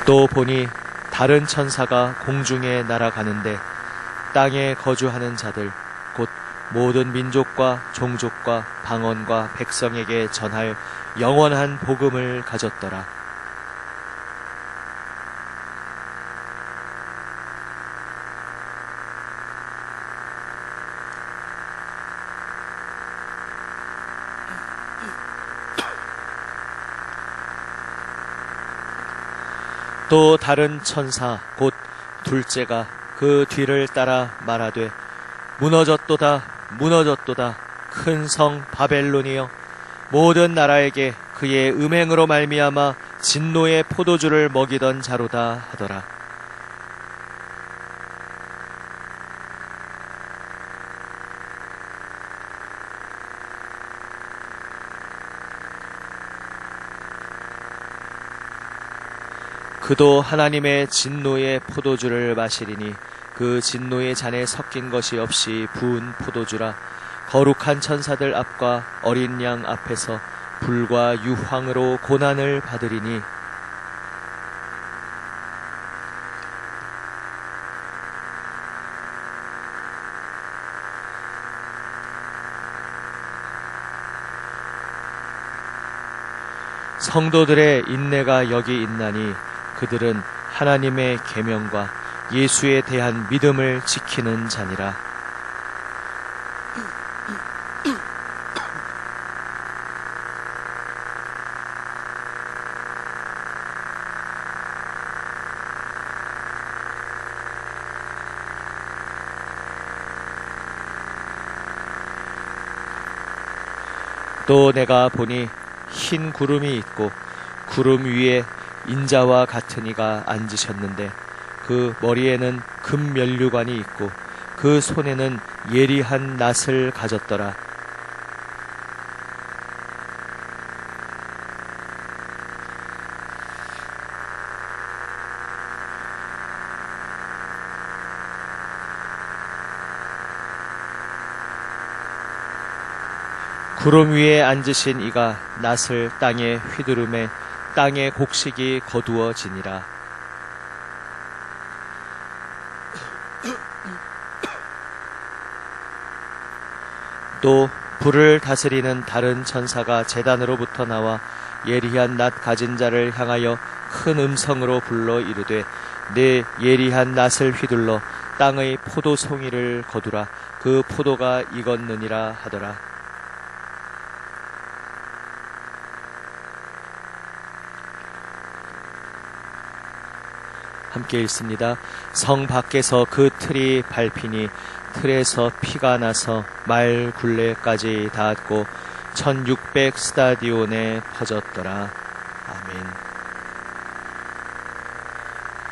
또 보니 다른 천사가 공중에 날아가는데 땅에 거주하는 자들 곧 모든 민족과 종족과 방언과 백성에게 전할 영원한 복음을 가졌더라. 또 다른 천사 곧 둘째가 그 뒤를 따라 말하되 무너졌도다 무너졌도다 큰 성 바벨론이여 모든 나라에게 그의 음행으로 말미암아 진노의 포도주를 먹이던 자로다 하더라. 그도 하나님의 진노의 포도주를 마시리니 그 진노의 잔에 섞인 것이 없이 부은 포도주라. 거룩한 천사들 앞과 어린 양 앞에서 불과 유황으로 고난을 받으리니 성도들의 인내가 여기 있나니 그들은 하나님의 계명과 예수에 대한 믿음을 지키는 자니라. 또 내가 보니 흰 구름이 있고 구름 위에 인자와 같은 이가 앉으셨는데 그 머리에는 금면류관이 있고 그 손에는 예리한 낫을 가졌더라. 구름 위에 앉으신 이가 낫을 땅에 휘두르매 땅의 곡식이 거두어지니라. 또 불을 다스리는 다른 천사가 제단으로부터 나와 예리한 낫 가진 자를 향하여 큰 음성으로 불러 이르되 내 예리한 낫을 휘둘러 땅의 포도송이를 거두라. 그 포도가 익었느니라 하더라. 함께 읽습니다. 성 밖에서 그 틀이 밟히니 틀에서 피가 나서 말 굴레까지 닿았고 1600 스타디온에 퍼졌더라. 아멘.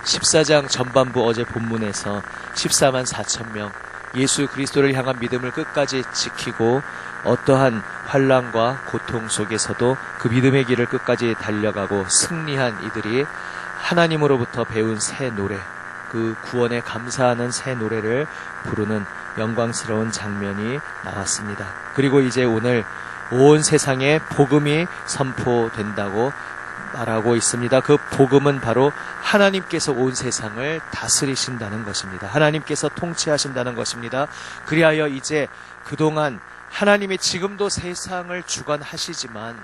14장 전반부 어제 본문에서 14만 4천 명 예수 그리스도를 향한 믿음을 끝까지 지키고 어떠한 환난과 고통 속에서도 그 믿음의 길을 끝까지 달려가고 승리한 이들이 하나님으로부터 배운 새 노래, 그 구원에 감사하는 새 노래를 부르는 영광스러운 장면이 나왔습니다. 그리고 이제 오늘 온 세상에 복음이 선포된다고 말하고 있습니다. 그 복음은 바로 하나님께서 온 세상을 다스리신다는 것입니다. 하나님께서 통치하신다는 것입니다. 그리하여 이제 그동안 하나님이 지금도 세상을 주관하시지만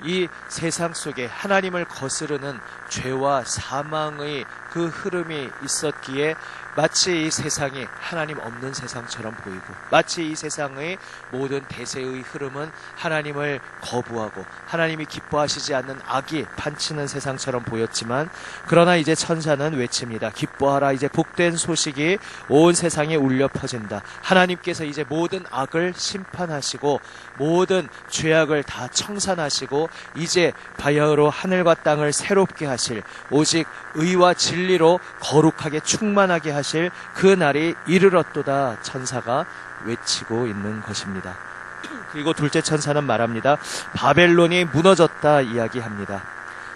이 세상 속에 하나님을 거스르는 죄와 사망의 그 흐름이 있었기에 마치 이 세상이 하나님 없는 세상처럼 보이고 마치 이 세상의 모든 대세의 흐름은 하나님을 거부하고 하나님이 기뻐하시지 않는 악이 판치는 세상처럼 보였지만 그러나 이제 천사는 외칩니다. 기뻐하라. 이제 복된 소식이 온 세상에 울려 퍼진다. 하나님께서 이제 모든 악을 심판하시고 모든 죄악을 다 청산하시고 이제 바야흐로 하늘과 땅을 새롭게 하실 오직 의와 진리로 거룩하게 충만하게 하실 그 날이 이르렀도다. 천사가 외치고 있는 것입니다. 그리고 둘째 천사는 말합니다. 바벨론이 무너졌다 이야기합니다.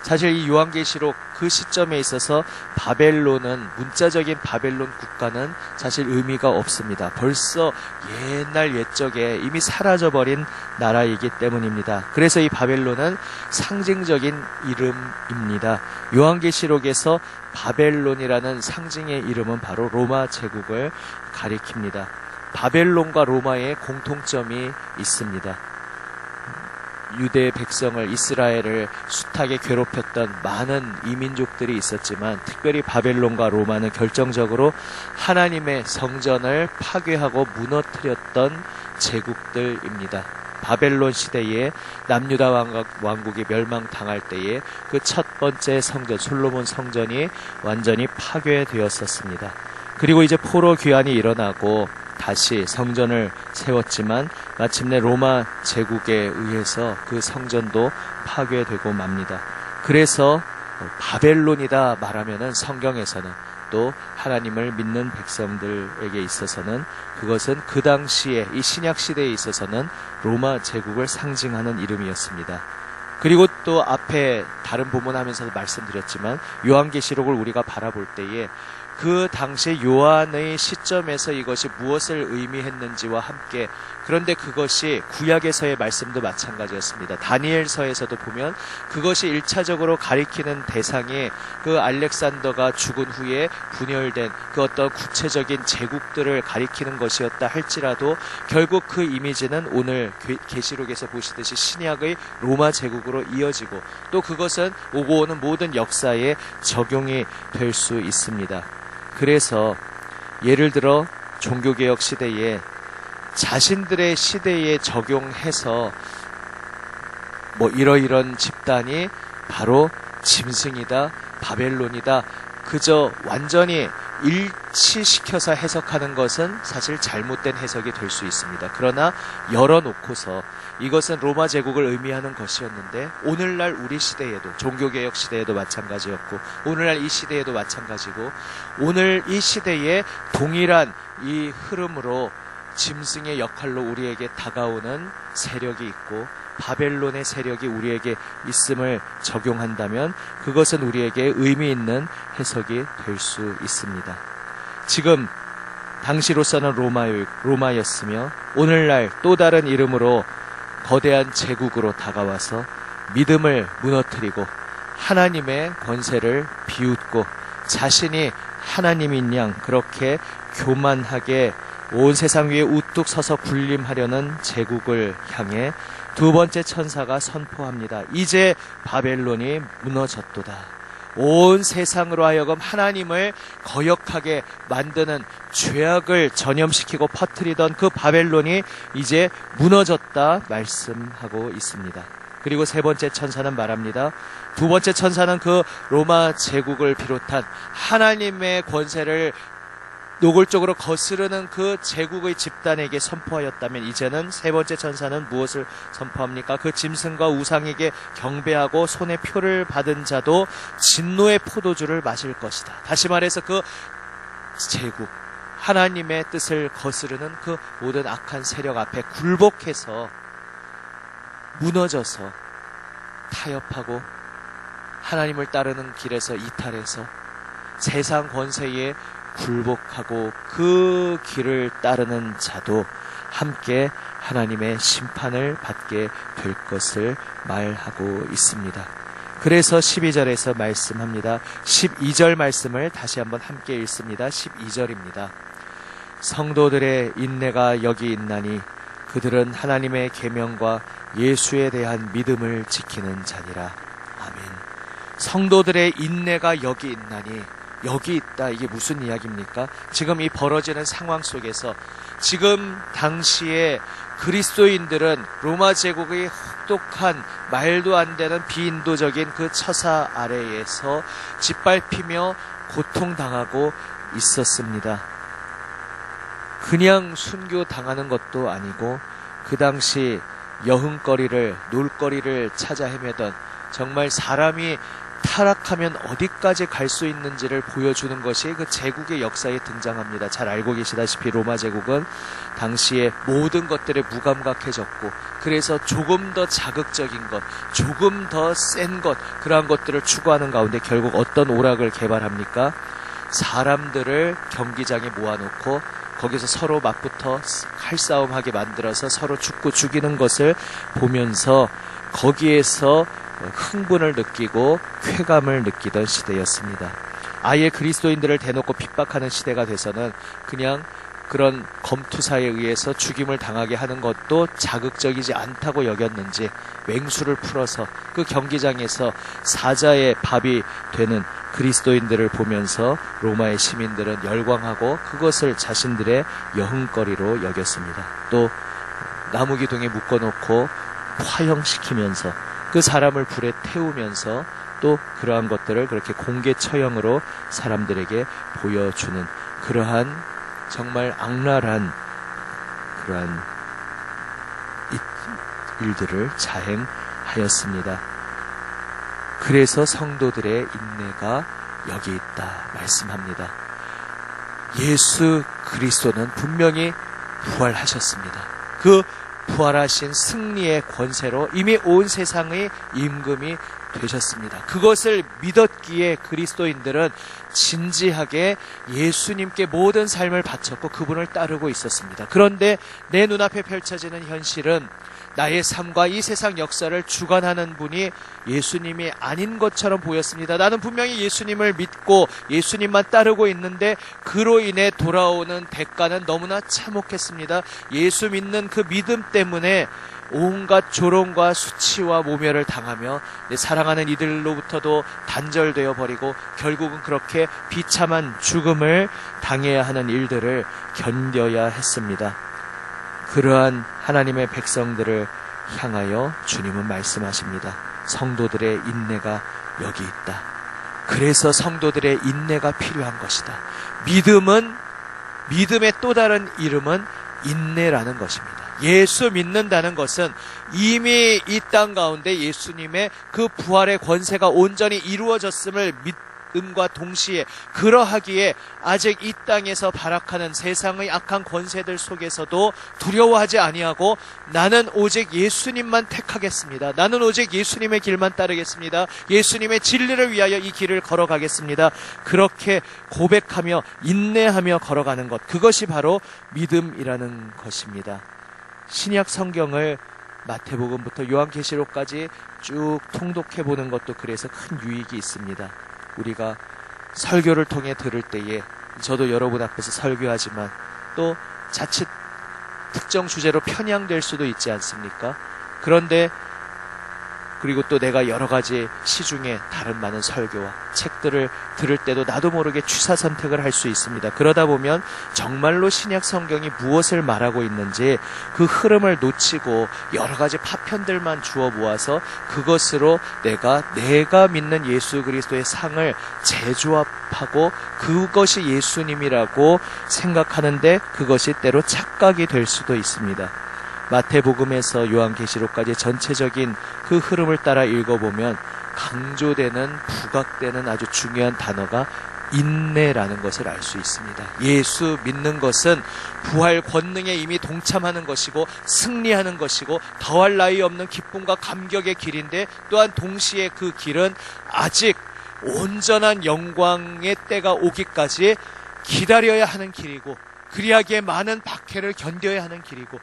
사실 이 요한계시록 그 시점에 있어서 바벨론은, 문자적인 바벨론 국가는 사실 의미가 없습니다. 벌써 옛날 옛적에 이미 사라져버린 나라이기 때문입니다. 그래서 이 바벨론은 상징적인 이름입니다. 요한계시록에서 바벨론이라는 상징의 이름은 바로 로마 제국을 가리킵니다. 바벨론과 로마의 공통점이 있습니다. 유대 백성을, 이스라엘을 숱하게 괴롭혔던 많은 이민족들이 있었지만 특별히 바벨론과 로마는 결정적으로 하나님의 성전을 파괴하고 무너뜨렸던 제국들입니다. 바벨론 시대에 남유다 왕국이 멸망당할 때에 그 첫 번째 성전, 솔로몬 성전이 완전히 파괴되었었습니다. 그리고 이제 포로 귀환이 일어나고 다시 성전을 세웠지만 마침내 로마 제국에 의해서 그 성전도 파괴되고 맙니다. 그래서 바벨론이다 말하면은 성경에서는, 또 하나님을 믿는 백성들에게 있어서는 그것은 그 당시에, 이 신약 시대에 있어서는 로마 제국을 상징하는 이름이었습니다. 그리고 또 앞에 다른 본문하면서도 말씀드렸지만 요한계시록을 우리가 바라볼 때에 그 당시 요한의 시점에서 이것이 무엇을 의미했는지와 함께, 그런데 그것이 구약에서의 말씀도 마찬가지였습니다. 다니엘서에서도 보면 그것이 1차적으로 가리키는 대상이 그 알렉산더가 죽은 후에 분열된 그 어떤 구체적인 제국들을 가리키는 것이었다 할지라도 결국 그 이미지는 오늘 계시록에서 보시듯이 신약의 로마 제국으로 이어지고, 또 그것은 오고 오는 모든 역사에 적용이 될 수 있습니다. 그래서 예를 들어 종교개혁 시대에 자신들의 시대에 적용해서 이러이런 집단이 바로 짐승이다, 바벨론이다, 그저 완전히 일치시켜서 해석하는 것은 사실 잘못된 해석이 될 수 있습니다. 그러나 열어놓고서 이것은 로마 제국을 의미하는 것이었는데 오늘날 우리 시대에도, 종교개혁 시대에도 마찬가지였고 오늘날 이 시대에도 마찬가지고, 오늘 이 시대에 동일한 이 흐름으로 짐승의 역할로 우리에게 다가오는 세력이 있고 바벨론의 세력이 우리에게 있음을 적용한다면 그것은 우리에게 의미 있는 해석이 될 수 있습니다. 지금 당시로서는 로마였으며 오늘날 또 다른 이름으로 거대한 제국으로 다가와서 믿음을 무너뜨리고 하나님의 권세를 비웃고 자신이 하나님인 양 그렇게 교만하게 온 세상 위에 우뚝 서서 군림하려는 제국을 향해 두 번째 천사가 선포합니다. 이제 바벨론이 무너졌도다. 온 세상으로 하여금 하나님을 거역하게 만드는 죄악을 전염시키고 퍼뜨리던 그 바벨론이 이제 무너졌다 말씀하고 있습니다. 그리고 세 번째 천사는 말합니다. 두 번째 천사는 그 로마 제국을 비롯한 하나님의 권세를 노골적으로 거스르는 그 제국의 집단에게 선포하였다면 이제는 세 번째 천사는 무엇을 선포합니까? 그 짐승과 우상에게 경배하고 손에 표를 받은 자도 진노의 포도주를 마실 것이다. 다시 말해서 그 제국, 하나님의 뜻을 거스르는 그 모든 악한 세력 앞에 굴복해서 무너져서 타협하고 하나님을 따르는 길에서 이탈해서 세상 권세에 굴복하고 그 길을 따르는 자도 함께 하나님의 심판을 받게 될 것을 말하고 있습니다. 그래서 12절에서 말씀합니다. 12절 말씀을 다시 한번 함께 읽습니다. 12절입니다. 성도들의 인내가 여기 있나니 그들은 하나님의 계명과 예수에 대한 믿음을 지키는 자니라. 아멘. 성도들의 인내가 여기 있나니, 여기 있다. 이게 무슨 이야기입니까? 지금 이 벌어지는 상황 속에서 지금 당시에 그리스도인들은 로마 제국의 혹독한 말도 안 되는 비인도적인 그 처사 아래에서 짓밟히며 고통당하고 있었습니다. 그냥 순교당하는 것도 아니고 그 당시 여흥거리를, 놀거리를 찾아 헤매던, 정말 사람이 타락하면 어디까지 갈 수 있는지를 보여주는 것이 그 제국의 역사에 등장합니다. 잘 알고 계시다시피 로마 제국은 당시에 모든 것들에 무감각해졌고, 그래서 조금 더 자극적인 것, 조금 더 센 것, 그러한 것들을 추구하는 가운데 결국 어떤 오락을 개발합니까? 사람들을 경기장에 모아놓고 거기서 서로 맞붙어 칼싸움하게 만들어서 서로 죽고 죽이는 것을 보면서 거기에서 흥분을 느끼고 쾌감을 느끼던 시대였습니다. 아예 그리스도인들을 대놓고 핍박하는 시대가 돼서는 그냥 그런 검투사에 의해서 죽임을 당하게 하는 것도 자극적이지 않다고 여겼는지 맹수를 풀어서 그 경기장에서 사자의 밥이 되는 그리스도인들을 보면서 로마의 시민들은 열광하고 그것을 자신들의 여흥거리로 여겼습니다. 또 나무기둥에 묶어놓고 화형시키면서 그 사람을 불에 태우면서 또 그러한 것들을 그렇게 공개 처형으로 사람들에게 보여주는 그러한 정말 악랄한 그러한 일들을 자행하였습니다. 그래서 성도들의 인내가 여기 있다 말씀합니다. 예수 그리스도는 분명히 부활하셨습니다. 그 부활하신 승리의 권세로 이미 온 세상의 임금이 되셨습니다. 그것을 믿었기에 그리스도인들은 진지하게 예수님께 모든 삶을 바쳤고 그분을 따르고 있었습니다. 그런데 내 눈앞에 펼쳐지는 현실은 나의 삶과 이 세상 역사를 주관하는 분이 예수님이 아닌 것처럼 보였습니다. 나는 분명히 예수님을 믿고 예수님만 따르고 있는데 그로 인해 돌아오는 대가는 너무나 참혹했습니다. 예수 믿는 그 믿음 때문에 온갖 조롱과 수치와 모멸을 당하며 내 사랑하는 이들로부터도 단절되어 버리고 결국은 그렇게 비참한 죽음을 당해야 하는 일들을 견뎌야 했습니다. 그러한 하나님의 백성들을 향하여 주님은 말씀하십니다. 성도들의 인내가 여기 있다. 그래서 성도들의 인내가 필요한 것이다. 믿음의 또 다른 이름은 인내라는 것입니다. 예수 믿는다는 것은 이미 이 땅 가운데 예수님의 그 부활의 권세가 온전히 이루어졌음을 믿음과 동시에 그러하기에 아직 이 땅에서 발악하는 세상의 악한 권세들 속에서도 두려워하지 아니하고 나는 오직 예수님만 택하겠습니다. 나는 오직 예수님의 길만 따르겠습니다. 예수님의 진리를 위하여 이 길을 걸어가겠습니다. 그렇게 고백하며 인내하며 걸어가는 것, 그것이 바로 믿음이라는 것입니다. 신약 성경을 마태복음부터 요한계시록까지 쭉 통독해보는 것도 그래서 큰 유익이 있습니다. 우리가 설교를 통해 들을 때에 저도 여러분 앞에서 설교하지만 또 자칫 특정 주제로 편향될 수도 있지 않습니까? 그런데 그리고 또 내가 여러 가지 시중에 다른 많은 설교와 책들을 들을 때도 나도 모르게 취사 선택을 할 수 있습니다. 그러다 보면 정말로 신약 성경이 무엇을 말하고 있는지 그 흐름을 놓치고 여러 가지 파편들만 주워 모아서 그것으로 내가 믿는 예수 그리스도의 상을 재조합하고 그것이 예수님이라고 생각하는데 그것이 때로 착각이 될 수도 있습니다. 마태복음에서 요한계시록까지 전체적인 그 흐름을 따라 읽어보면 강조되는 부각되는 아주 중요한 단어가 인내라는 것을 알 수 있습니다. 예수 믿는 것은 부활 권능에 이미 동참하는 것이고 승리하는 것이고 더할 나위 없는 기쁨과 감격의 길인데 또한 동시에 그 길은 아직 온전한 영광의 때가 오기까지 기다려야 하는 길이고 그리하기에 많은 박해를 견뎌야 하는 길이고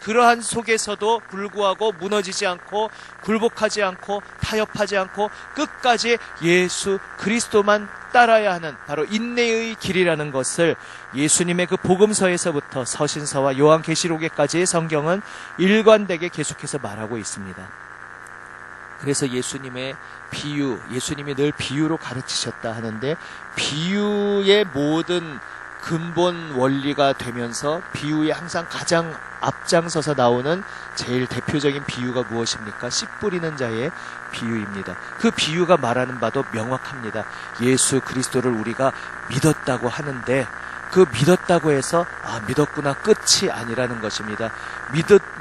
그러한 속에서도 불구하고 무너지지 않고 굴복하지 않고 타협하지 않고 끝까지 예수 그리스도만 따라야 하는 바로 인내의 길이라는 것을 예수님의 그 복음서에서부터 서신서와 요한계시록에까지의 성경은 일관되게 계속해서 말하고 있습니다. 그래서 예수님의 비유, 예수님이 늘 비유로 가르치셨다 하는데 비유의 모든 근본 원리가 되면서 비유에 항상 가장 앞장서서 나오는 제일 대표적인 비유가 무엇입니까? 씨 뿌리는 자의 비유입니다. 그 비유가 말하는 바도 명확합니다. 예수 그리스도를 우리가 믿었다고 하는데 그 믿었다고 해서 믿었구나 끝이 아니라는 것입니다.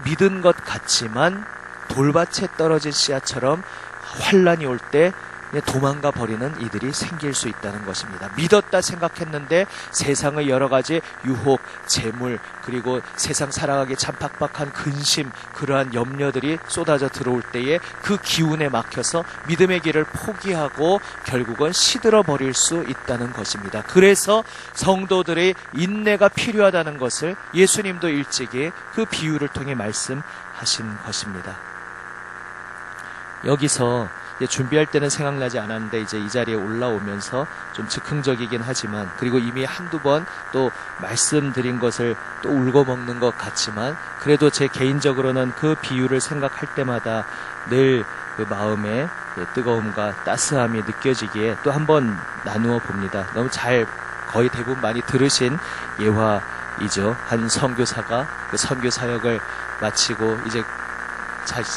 믿은 것 같지만 돌밭에 떨어진 씨앗처럼 환란이 올 때 도망가 버리는 이들이 생길 수 있다는 것입니다. 믿었다 생각했는데 세상의 여러 가지 유혹, 재물, 그리고 세상 살아가기 참 팍팍한 근심, 그러한 염려들이 쏟아져 들어올 때에 그 기운에 막혀서 믿음의 길을 포기하고 결국은 시들어 버릴 수 있다는 것입니다. 그래서 성도들의 인내가 필요하다는 것을 예수님도 일찍이 그 비유를 통해 말씀하신 것입니다. 여기서 준비할 때는 생각나지 않았는데 이제 이 자리에 올라오면서 좀 즉흥적이긴 하지만, 그리고 이미 한두 번 또 말씀드린 것을 또 울고 먹는 것 같지만, 그래도 제 개인적으로는 그 비유를 생각할 때마다 늘 그 마음에 뜨거움과 따스함이 느껴지기에 또 한번 나누어 봅니다. 너무 잘, 거의 대부분 많이 들으신 예화이죠. 한 선교사가 그 선교 사역을 마치고 이제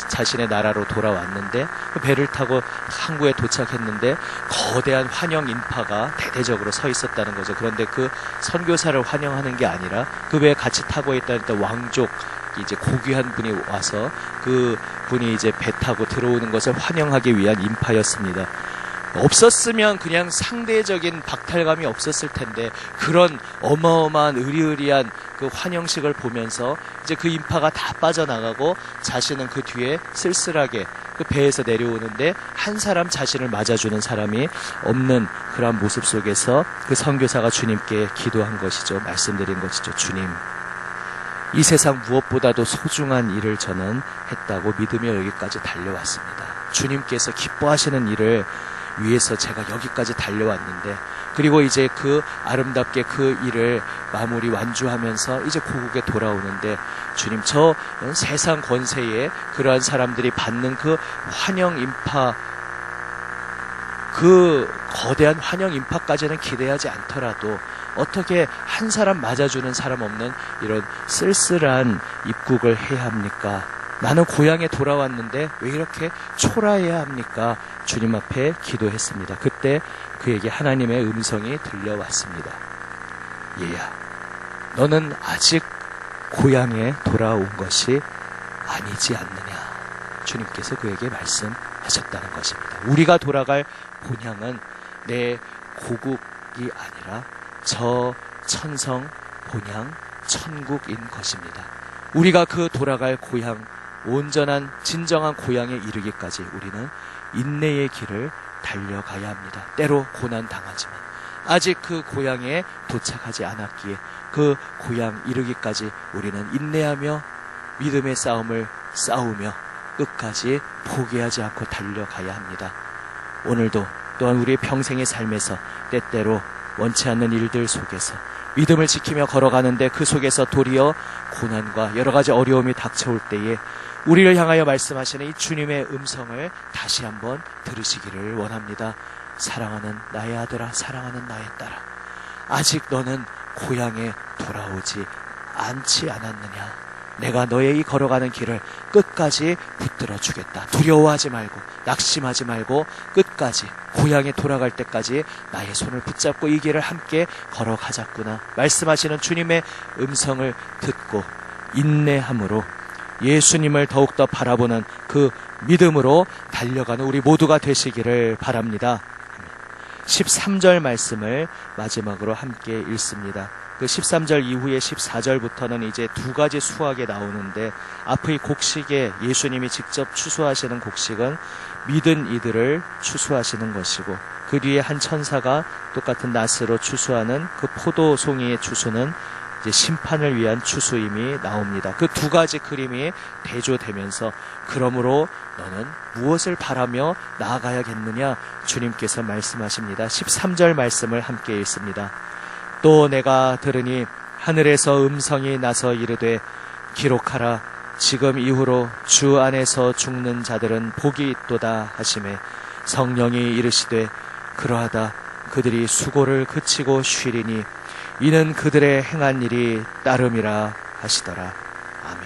자신의 나라로 돌아왔는데 그 배를 타고 항구에 도착했는데 거대한 환영 인파가 대대적으로 서 있었다는 거죠. 그런데 그 선교사를 환영하는 게 아니라 그 배에 같이 타고 있다는 왕족, 이제 고귀한 분이 와서 그 분이 이제 배 타고 들어오는 것을 환영하기 위한 인파였습니다. 없었으면 그냥 상대적인 박탈감이 없었을 텐데, 그런 어마어마한 의리의리한 그 환영식을 보면서 이제 그 인파가 다 빠져나가고 자신은 그 뒤에 쓸쓸하게 그 배에서 내려오는데 한 사람 자신을 맞아주는 사람이 없는 그런 모습 속에서 그 선교사가 주님께 기도한 것이죠. 말씀드린 것이죠. 주님, 이 세상 무엇보다도 소중한 일을 저는 했다고 믿으며 여기까지 달려왔습니다. 주님께서 기뻐하시는 일을 위해서 제가 여기까지 달려왔는데, 그리고 이제 그 아름답게 그 일을 마무리 완주하면서 이제 고국에 돌아오는데, 주님, 저 세상 권세에 그러한 사람들이 받는 그 환영 인파, 그 거대한 환영 인파까지는 기대하지 않더라도 어떻게 한 사람 맞아주는 사람 없는 이런 쓸쓸한 입국을 해야 합니까? 나는 고향에 돌아왔는데 왜 이렇게 초라해야 합니까? 주님 앞에 기도했습니다. 그때 그에게 하나님의 음성이 들려왔습니다. 얘야, 너는 아직 고향에 돌아온 것이 아니지 않느냐. 주님께서 그에게 말씀하셨다는 것입니다. 우리가 돌아갈 본향은 내 고국이 아니라 저 천성 본향 천국인 것입니다. 우리가 그 돌아갈 고향, 온전한 진정한 고향에 이르기까지 우리는 인내의 길을 달려가야 합니다. 때로 고난 당하지만 아직 그 고향에 도착하지 않았기에 그 고향 이르기까지 우리는 인내하며 믿음의 싸움을 싸우며 끝까지 포기하지 않고 달려가야 합니다. 오늘도 또한 우리의 평생의 삶에서 때때로 원치 않는 일들 속에서 믿음을 지키며 걸어가는데 그 속에서 도리어 고난과 여러 가지 어려움이 닥쳐올 때에 우리를 향하여 말씀하시는 이 주님의 음성을 다시 한번 들으시기를 원합니다. 사랑하는 나의 아들아, 사랑하는 나의 딸아, 아직 너는 고향에 돌아오지 않지 않았느냐. 내가 너의 이 걸어가는 길을 끝까지 붙들어 주겠다. 두려워하지 말고 낙심하지 말고 끝까지 고향에 돌아갈 때까지 나의 손을 붙잡고 이 길을 함께 걸어가자꾸나 말씀하시는 주님의 음성을 듣고 인내함으로 예수님을 더욱더 바라보는 그 믿음으로 달려가는 우리 모두가 되시기를 바랍니다. 13절 말씀을 마지막으로 함께 읽습니다. 그 13절 이후에 14절부터는 이제 두 가지 수학이 나오는데, 앞의 곡식에 예수님이 직접 추수하시는 곡식은 믿은 이들을 추수하시는 것이고, 그 뒤에 한 천사가 똑같은 낫으로 추수하는 그 포도송이의 추수는 이제 심판을 위한 추수임이 나옵니다. 그 두 가지 그림이 대조되면서 그러므로 너는 무엇을 바라며 나아가야겠느냐 주님께서 말씀하십니다. 13절 말씀을 함께 읽습니다. 또 내가 들으니 하늘에서 음성이 나서 이르되 기록하라. 지금 이후로 주 안에서 죽는 자들은 복이 있도다 하시매 성령이 이르시되 그러하다. 그들이 수고를 그치고 쉬리니 이는 그들의 행한 일이 따름이라 하시더라. 아멘.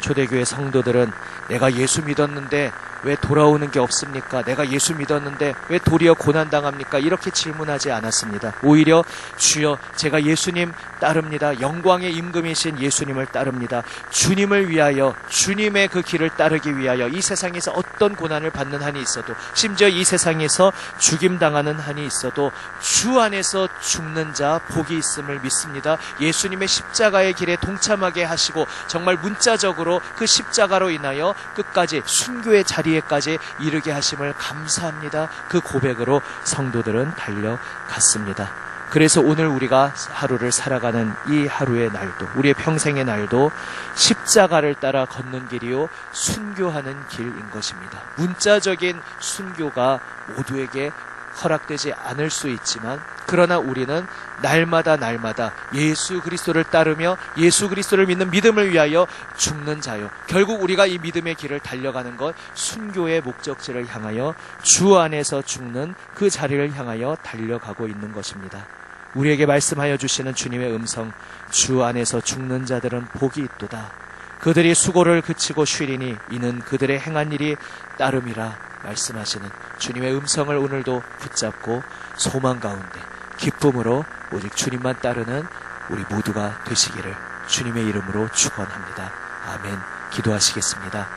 초대교회 성도들은 내가 예수 믿었는데 왜 돌아오는 게 없습니까? 내가 예수 믿었는데 왜 도리어 고난당합니까? 이렇게 질문하지 않았습니다. 오히려 주여 제가 예수님 따릅니다. 영광의 임금이신 예수님을 따릅니다. 주님을 위하여 주님의 그 길을 따르기 위하여 이 세상에서 어떤 고난을 받는 한이 있어도 심지어 이 세상에서 죽임당하는 한이 있어도 주 안에서 죽는 자 복이 있음을 믿습니다. 예수님의 십자가의 길에 동참하게 하시고 정말 문자적으로 그 십자가로 인하여 끝까지 순교의 자리에까지 이르게 하심을 감사합니다. 그 고백으로 성도들은 달려갔습니다. 그래서 오늘 우리가 하루를 살아가는 이 하루의 날도 우리의 평생의 날도 십자가를 따라 걷는 길이요 순교하는 길인 것입니다. 문자적인 순교가 모두에게 허락되지 않을 수 있지만 그러나 우리는 날마다 예수 그리스도를 따르며 예수 그리스도를 믿는 믿음을 위하여 죽는 자요. 결국 우리가 이 믿음의 길을 달려가는 것 순교의 목적지를 향하여 주 안에서 죽는 그 자리를 향하여 달려가고 있는 것입니다. 우리에게 말씀하여 주시는 주님의 음성, 주 안에서 죽는 자들은 복이 있도다. 그들이 수고를 그치고 쉬리니 이는 그들의 행한 일이 따름이라 말씀하시는 주님의 음성을 오늘도 붙잡고 소망 가운데 기쁨으로 오직 주님만 따르는 우리 모두가 되시기를 주님의 이름으로 축원합니다. 아멘. 기도하시겠습니다.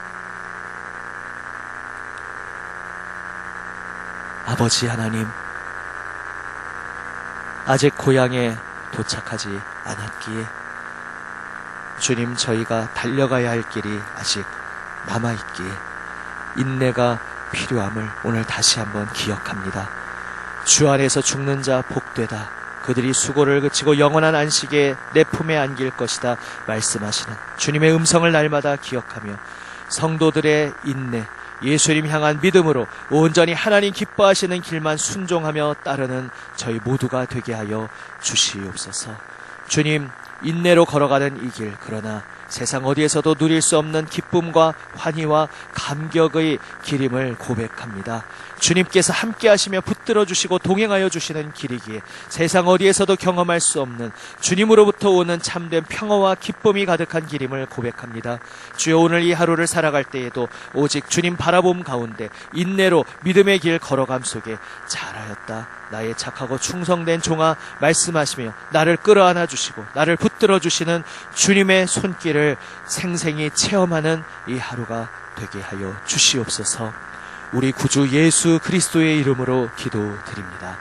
아버지 하나님, 아직 고향에 도착하지 않았기에 주님 저희가 달려가야 할 길이 아직 남아있기에 인내가 필요함을 오늘 다시 한번 기억합니다. 주 안에서 죽는 자 복되다. 그들이 수고를 그치고 영원한 안식에 내 품에 안길 것이다 말씀하시는 주님의 음성을 날마다 기억하며 성도들의 인내, 예수님 향한 믿음으로 온전히 하나님 기뻐하시는 길만 순종하며 따르는 저희 모두가 되게 하여 주시옵소서. 주님, 인내로 걸어가는 이 길, 그러나 세상 어디에서도 누릴 수 없는 기쁨과 환희와 감격의 길임을 고백합니다. 주님께서 함께 하시며 붙들어 주시고 동행하여 주시는 길이기에 세상 어디에서도 경험할 수 없는 주님으로부터 오는 참된 평화와 기쁨이 가득한 길임을 고백합니다. 주여 오늘 이 하루를 살아갈 때에도 오직 주님 바라봄 가운데 인내로 믿음의 길 걸어감 속에 잘하였다. 나의 착하고 충성된 종아 말씀하시며 나를 끌어안아 주시고 나를 붙들어 주시는 주님의 손길을 생생히 체험하는 이 하루가 되게 하여 주시옵소서. 우리 구주 예수 그리스도의 이름으로 기도드립니다.